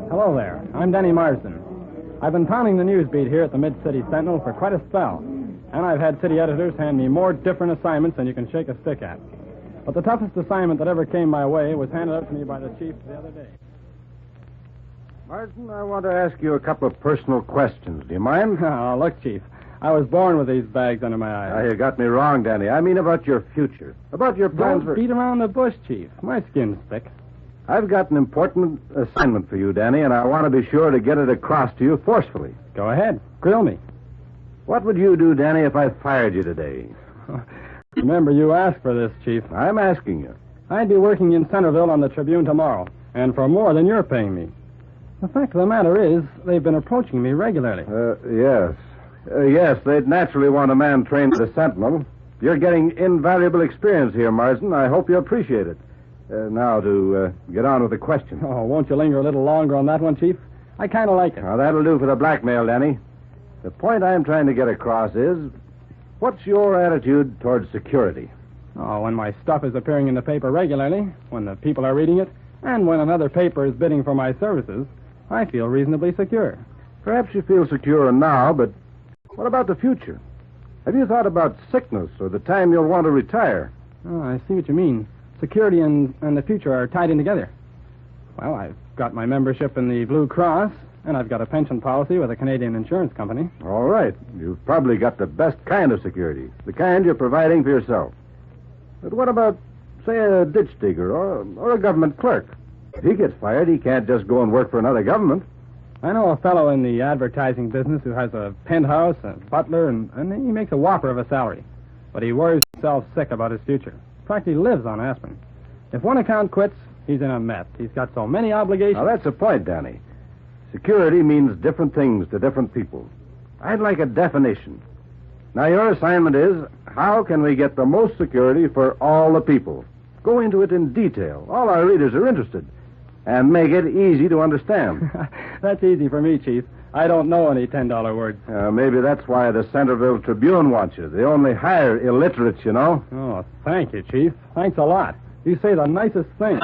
Hello there. I'm Denny Marsdon. I've been pounding the news beat here at the Mid-City Sentinel for quite a spell, and I've had city editors hand me more different assignments than you can shake a stick at. But the toughest assignment that ever came my way was handed out to me by the chief the other day. Marsden, I want to ask you a couple of personal questions. Do you mind? Oh, look, Chief. I was born with these bags under my eyes. You got me wrong, Danny. I mean about your future. About your plans Don't beat around the bush, Chief. My skin's thick. I've got an important assignment for you, Danny, and I want to be sure to get it across to you forcefully. Go ahead. Grill me. What would you do, Danny, if I fired you today? Remember, you asked for this, Chief. I'm asking you. I'd be working in Centerville on the Tribune tomorrow, and for more than you're paying me. The fact of the matter is, they've been approaching me regularly. Yes. Yes, they'd naturally want a man trained at the Sentinel. You're getting invaluable experience here, Marsden. I hope you appreciate it. Now, to get on with the question. Oh, won't you linger a little longer on that one, Chief? I kind of like it. Now, that'll do for the blackmail, Danny. The point I'm trying to get across is, what's your attitude towards security? Oh, when my stuff is appearing in the paper regularly, when the people are reading it, and when another paper is bidding for my services, I feel reasonably secure. Perhaps you feel secure now, but what about the future? Have you thought about sickness or the time you'll want to retire? Oh, I see what you mean. Security and the future are tied in together. Well, I've got my membership in the Blue Cross, and I've got a pension policy with a Canadian insurance company. All right. You've probably got the best kind of security, the kind you're providing for yourself. But what about, say, a ditch digger or a government clerk? If he gets fired, he can't just go and work for another government. I know a fellow in the advertising business who has a penthouse, a butler, and he makes a whopper of a salary. But he worries himself sick about his future. Practically lives on aspirin. If one account quits, he's in a mess. He's got so many obligations. Now, that's the point, Danny. Security means different things to different people. I'd like a definition. Now, your assignment is, how can we get the most security for all the people? Go into it in detail. All our readers are interested. And make it easy to understand. That's easy for me, Chief. I don't know any $10 words. Maybe that's why the Centerville Tribune wants you. They only hire illiterates, you know. Oh, thank you, Chief. Thanks a lot. You say the nicest thing.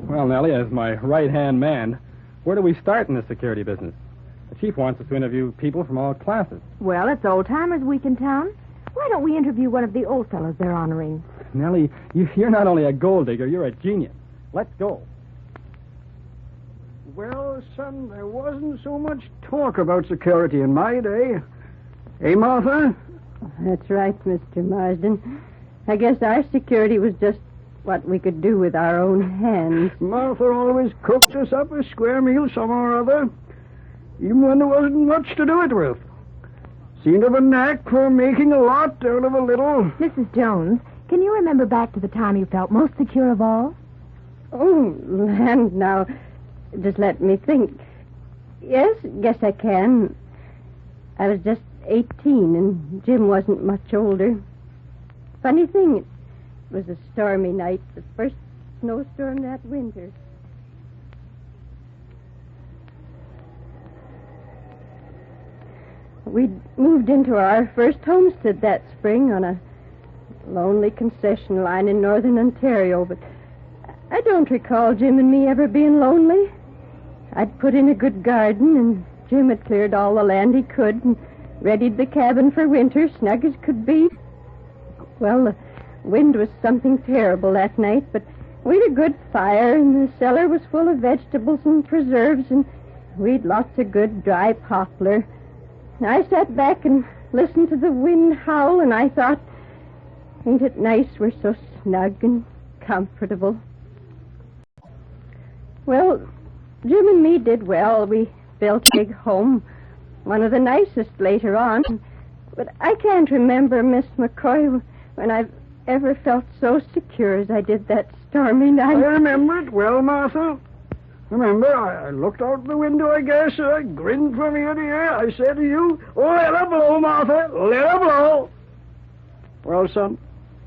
Well, Nellie, as my right-hand man, where do we start in the security business? The chief wants us to interview people from all classes. Well, it's Old Timers Week in town. Why don't we interview one of the old fellows they're honoring? Nellie, you're not only a gold digger, you're a genius. Let's go. Well, son, there wasn't so much talk about security in my day. Eh, Martha? That's right, Mr. Marsden. I guess our security was just what we could do with our own hands. Martha always cooked us up a square meal somehow or other, even when there wasn't much to do it with. Seemed to have a knack for making a lot out of a little. Mrs. Jones, can you remember back to the time you felt most secure of all? Oh, land now. Just let me think. Yes, guess I can. I was just 18, and Jim wasn't much older. Funny thing, it was a stormy night, the first snowstorm that winter. We'd moved into our first homestead that spring on a lonely concession line in northern Ontario, but I don't recall Jim and me ever being lonely. I'd put in a good garden, and Jim had cleared all the land he could and readied the cabin for winter, snug as could be. Well, the wind was something terrible that night, but we'd a good fire, and the cellar was full of vegetables and preserves, and we'd lots of good dry poplar. I sat back and listened to the wind howl, and I thought, ain't it nice we're so snug and comfortable? Well, Jim and me did well. We built a big home, one of the nicest later on. But I can't remember, Miss McCoy, when I've ever felt so secure as I did that stormy night. I remember it well, Martha. Remember, I looked out the window, I guess. I grinned from ear to ear. I said to you, oh, let her blow, Martha. Let her blow. Well, son,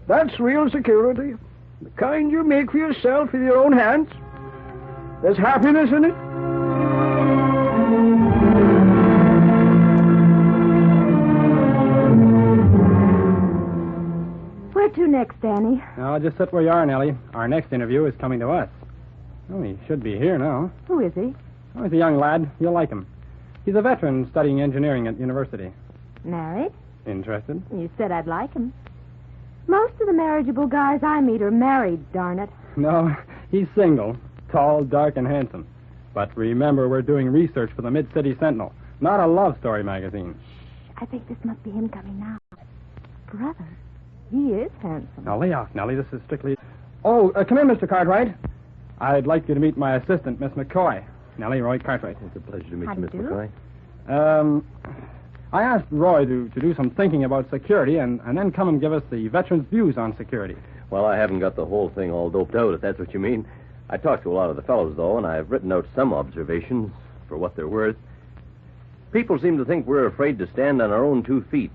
that's real security. The kind you make for yourself with your own hands. There's happiness in it. next, Danny? Now, just sit where you are, Nellie. Our next interview is coming to us. Oh, he should be here now. Who is he? Oh, he's a young lad. You'll like him. He's a veteran studying engineering at university. Married? Interested? You said I'd like him. Most of the marriageable guys I meet are married, darn it. No, he's single. Tall, dark, and handsome. But remember, we're doing research for the Mid-City Sentinel, not a love story magazine. Shh, I think this must be him coming now. Brother, he is handsome. Now, lay off, Nellie. This is strictly... Oh, come in, Mr. Cartwright. I'd like you to meet my assistant, Miss McCoy. Nellie, Roy Cartwright. It's a pleasure to meet How you, Miss do you do? McCoy. I asked Roy to do some thinking about security and then come and give us the veterans' views on security. Well, I haven't got the whole thing all doped out, if that's what you mean. I talked to a lot of the fellows, though, and I've written out some observations for what they're worth. People seem to think we're afraid to stand on our own 2 feet,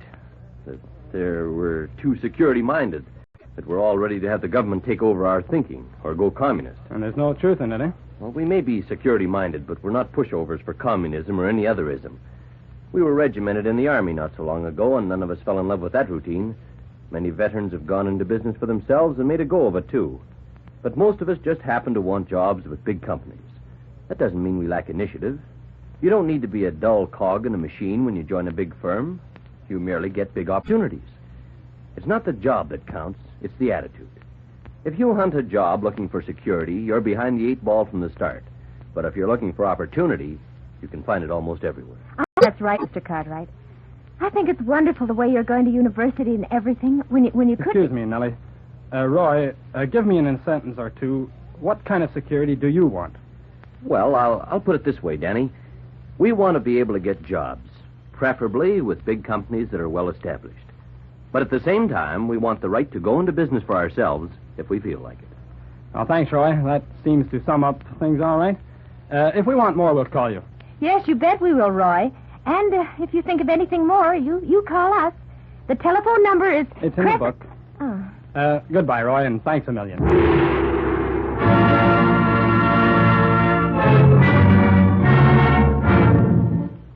that we're too security-minded, that we're all ready to have the government take over our thinking or go communist. And there's no truth in it, eh? Well, we may be security-minded, but we're not pushovers for communism or any other ism. We were regimented in the Army not so long ago, and none of us fell in love with that routine. Many veterans have gone into business for themselves and made a go of it, too. But most of us just happen to want jobs with big companies. That doesn't mean we lack initiative. You don't need to be a dull cog in a machine when you join a big firm. You merely get big opportunities. It's not the job that counts, it's the attitude. If you hunt a job looking for security, you're behind the 8 ball from the start. But if you're looking for opportunity, you can find it almost everywhere. Oh, that's right, Mr. Cartwright. I think it's wonderful the way you're going to university and everything when you could... Excuse me, Nellie. Roy, give me in a sentence or two, what kind of security do you want? Well, I'll put it this way, Danny. We want to be able to get jobs, preferably with big companies that are well established. But at the same time, we want the right to go into business for ourselves if we feel like it. Well, thanks, Roy. That seems to sum up things all right. If we want more, we'll call you. Yes, you bet we will, Roy. And if you think of anything more, you call us. The telephone number is... It's in the book. Oh. Goodbye, Roy, and thanks a million.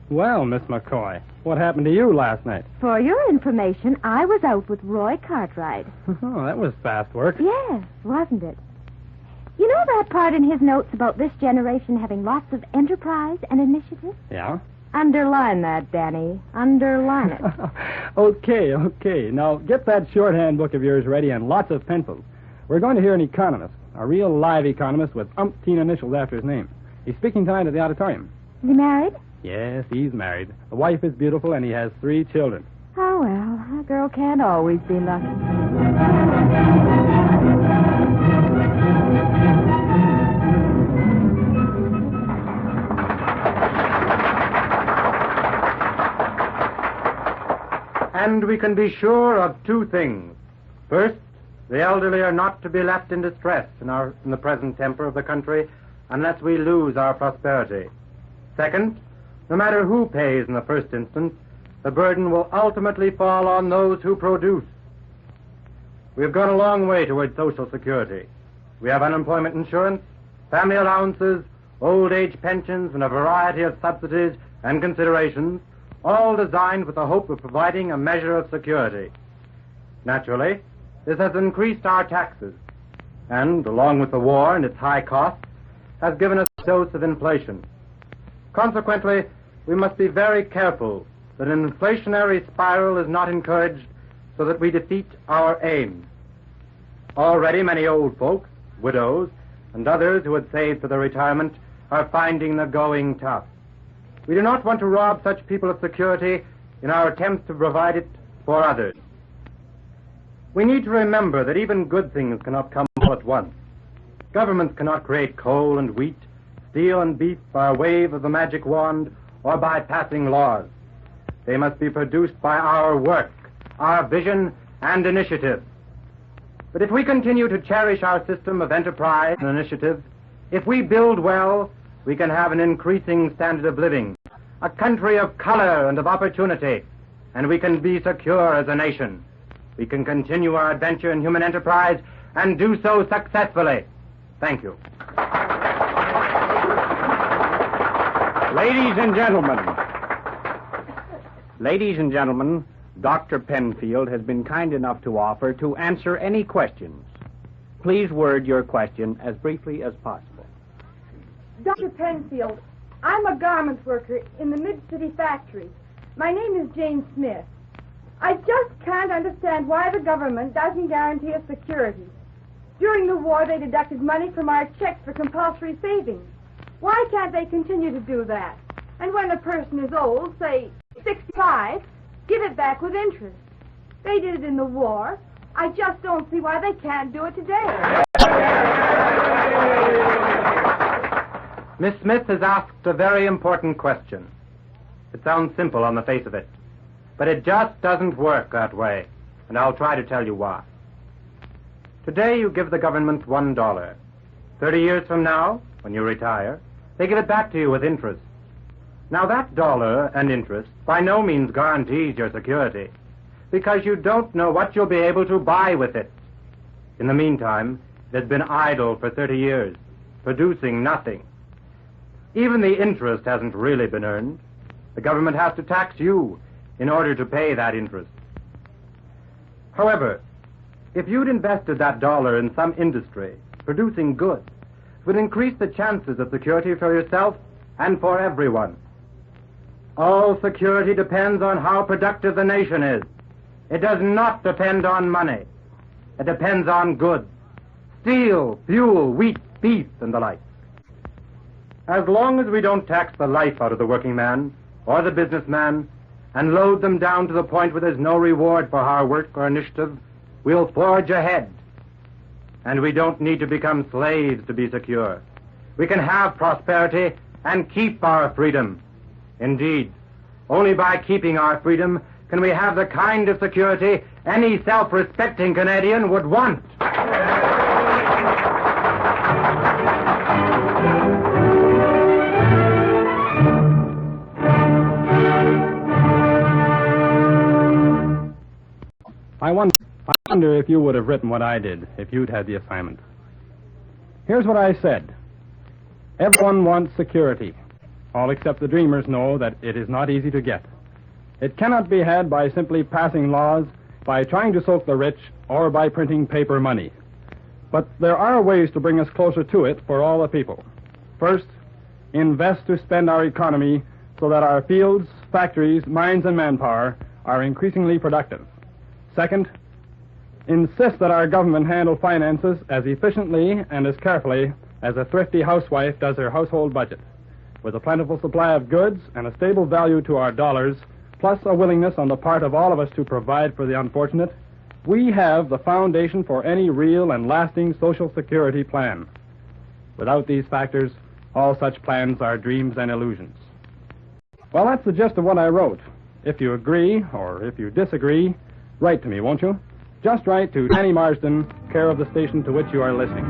Well, Miss McCoy, what happened to you last night? For your information, I was out with Roy Cartwright. Oh, that was fast work. Yes, wasn't it? You know that part in his notes about this generation having lots of enterprise and initiative? Yeah? Underline that, Danny. Underline it. Okay. Now, get that shorthand book of yours ready and lots of pencils. We're going to hear an economist, a real live economist with umpteen initials after his name. He's speaking tonight at the auditorium. Is he married? Yes, he's married. The wife is beautiful, and he has 3 children. Oh, well, a girl can't always be lucky. And we can be sure of 2 things. First, the elderly are not to be left in distress in the present temper of the country unless we lose our prosperity. Second, no matter who pays in the first instance, the burden will ultimately fall on those who produce. We have gone a long way toward Social Security. We have unemployment insurance, family allowances, old age pensions, and a variety of subsidies and considerations, all designed with the hope of providing a measure of security. Naturally, this has increased our taxes, and, along with the war and its high costs, has given us a dose of inflation. Consequently, we must be very careful that an inflationary spiral is not encouraged so that we defeat our aim. Already many old folks, widows, and others who had saved for their retirement are finding the going tough. We do not want to rob such people of security in our attempts to provide it for others. We need to remember that even good things cannot come all at once. Governments cannot create coal and wheat, steel and beef by a wave of the magic wand or by passing laws. They must be produced by our work, our vision, and initiative. But if we continue to cherish our system of enterprise and initiative, if we build well, we can have an increasing standard of living, a country of color and of opportunity, and we can be secure as a nation. We can continue our adventure in human enterprise and do so successfully. Thank you. Ladies and gentlemen, Dr. Penfield has been kind enough to offer to answer any questions. Please word your question as briefly as possible. Dr. Penfield, I'm a garment worker in the Mid-City factory. My name is Jane Smith. I just can't understand why the government doesn't guarantee us security. During the war, they deducted money from our checks for compulsory savings. Why can't they continue to do that? And when a person is old, say 65, give it back with interest. They did it in the war. I just don't see why they can't do it today. Miss Smith has asked a very important question. It sounds simple on the face of it, but it just doesn't work that way, and I'll try to tell you why. Today you give the government $1. 30 years from now, when you retire, they give it back to you with interest. Now that dollar and interest by no means guarantees your security, because you don't know what you'll be able to buy with it. In the meantime, it has been idle for 30 years, producing nothing. Even the interest hasn't really been earned. The government has to tax you in order to pay that interest. However, if you'd invested that dollar in some industry, producing goods, it would increase the chances of security for yourself and for everyone. All security depends on how productive the nation is. It does not depend on money. It depends on goods. Steel, fuel, wheat, beef, and the like. As long as we don't tax the life out of the working man or the businessman and load them down to the point where there's no reward for hard work or initiative, we'll forge ahead. And we don't need to become slaves to be secure. We can have prosperity and keep our freedom. Indeed, only by keeping our freedom can we have the kind of security any self-respecting Canadian would want. I wonder if you would have written what I did if you'd had the assignment. Here's what I said. Everyone wants security. All except the dreamers know that it is not easy to get. It cannot be had by simply passing laws, by trying to soak the rich, or by printing paper money. But there are ways to bring us closer to it for all the people. First, invest to spend our economy so that our fields, factories, mines, and manpower are increasingly productive. Second, insist that our government handle finances as efficiently and as carefully as a thrifty housewife does her household budget. With a plentiful supply of goods and a stable value to our dollars, plus a willingness on the part of all of us to provide for the unfortunate, we have the foundation for any real and lasting social security plan. Without these factors, all such plans are dreams and illusions. Well, that's the gist of what I wrote. If you agree, or if you disagree, write to me, won't you? Just write to Danny Marsdon, care of the station to which you are listening.